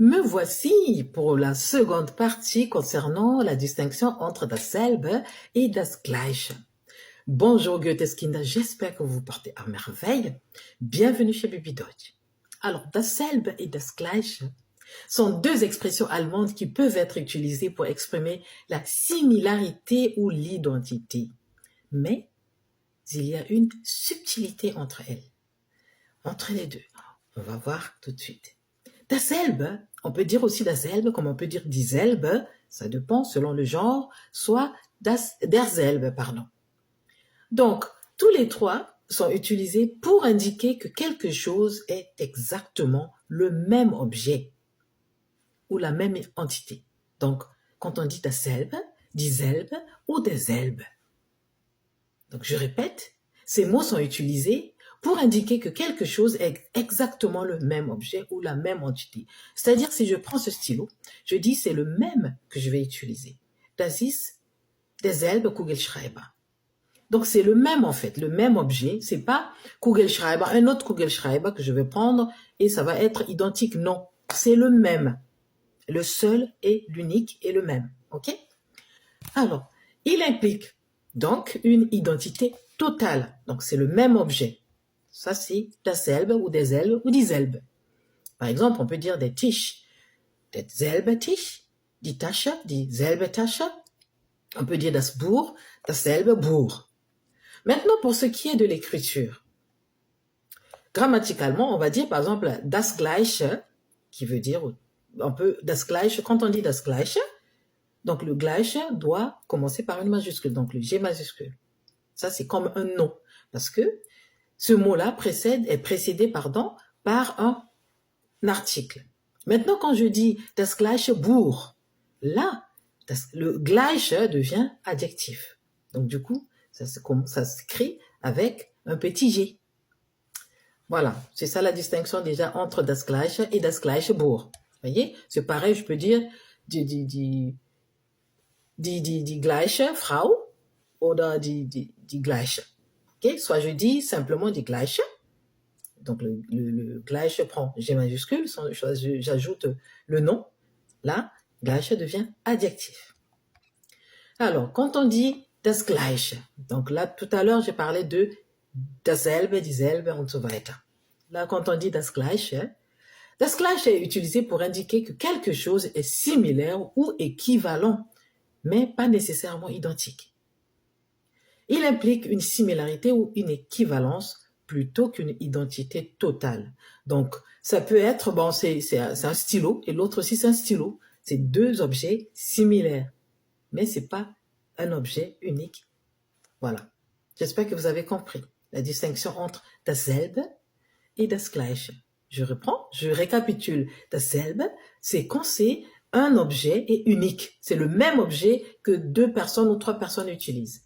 Me voici pour la seconde partie concernant la distinction entre dasselbe et das Gleiche. Bonjour Goetheskinder, j'espère que vous vous portez à merveille. Bienvenue chez Bibi Deutsch. Alors, dasselbe et das Gleiche sont deux expressions allemandes qui peuvent être utilisées pour exprimer la similarité ou l'identité. Mais il y a une subtilité entre elles, entre les deux. On va voir tout de suite. Dasselbe, on peut dire aussi dasselbe, comme on peut dire dieselbe, ça dépend selon le genre, soit derselbe, pardon. Donc, tous les trois sont utilisés pour indiquer que quelque chose est exactement le même objet ou la même entité. Donc, quand on dit dasselbe, dieselbe ou derselbe. Donc, je répète, ces mots sont utilisés pour indiquer que quelque chose est exactement le même objet ou la même entité. C'est-à-dire, si je prends ce stylo, je dis c'est le même que je vais utiliser. Das ist derselbe Kugelschreiber. Donc, c'est le même en fait, le même objet. C'est pas Kugelschreiber, un autre Kugelschreiber que je vais prendre et ça va être identique. Non, c'est le même. Le seul et l'unique est le même. OK? Alors, il implique donc une identité totale. Donc, c'est le même objet. Ça, c'est dasselbe ou derselbe ou dieselbe. Par exemple, on peut dire des Tisch. Derselbe Tisch, die Tasche, dieselbe Tasche. On peut dire das Buch, dasselbe Buch. Maintenant, pour ce qui est de l'écriture, grammaticalement, on va dire par exemple das Gleiche, qui veut dire, on peut, das Gleiche, quand on dit das Gleiche, donc le Gleiche doit commencer par une majuscule, donc le G majuscule. Ça, c'est comme un nom, parce que ce mot-là est précédé par un article. Maintenant, quand je dis das Gleiche Buch, là, le Gleiche devient adjectif. Donc, du coup, ça s'écrit avec un petit G. Voilà, c'est ça la distinction déjà entre das Gleiche et das Gleiche Buch. Vous voyez, c'est pareil, je peux dire die Gleiche Frau oder die Gleiche. Okay? Soit je dis simplement die Gleiche, donc le Gleiche prend G majuscule, j'ajoute le nom, là, Gleiche devient adjectif. Alors, quand on dit das Gleiche, donc là, tout à l'heure, j'ai parlé de dasselbe, dieselbe und so weiter. Là, quand on dit das Gleiche est utilisé pour indiquer que quelque chose est similaire ou équivalent, mais pas nécessairement identique. Il implique une similarité ou une équivalence plutôt qu'une identité totale. Donc, ça peut être, bon, c'est un stylo, et l'autre aussi, c'est un stylo. C'est deux objets similaires, mais c'est pas un objet unique. Voilà. J'espère que vous avez compris la distinction entre dasselbe et das Gleiche. Je récapitule. Dasselbe, c'est quand c'est un objet et unique. C'est le même objet que 2 personnes ou 3 personnes utilisent.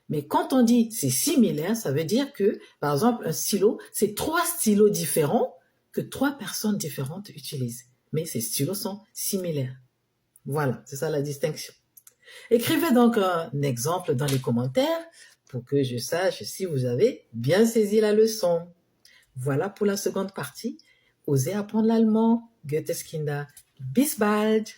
Mais quand on dit c'est similaire, ça veut dire que, par exemple, un stylo, c'est 3 stylos différents que 3 personnes différentes utilisent. Mais ces stylos sont similaires. Voilà, c'est ça la distinction. Écrivez donc un exemple dans les commentaires pour que je sache si vous avez bien saisi la leçon. Voilà pour la seconde partie. Osez apprendre l'allemand. Goetheskinder. Bis bald!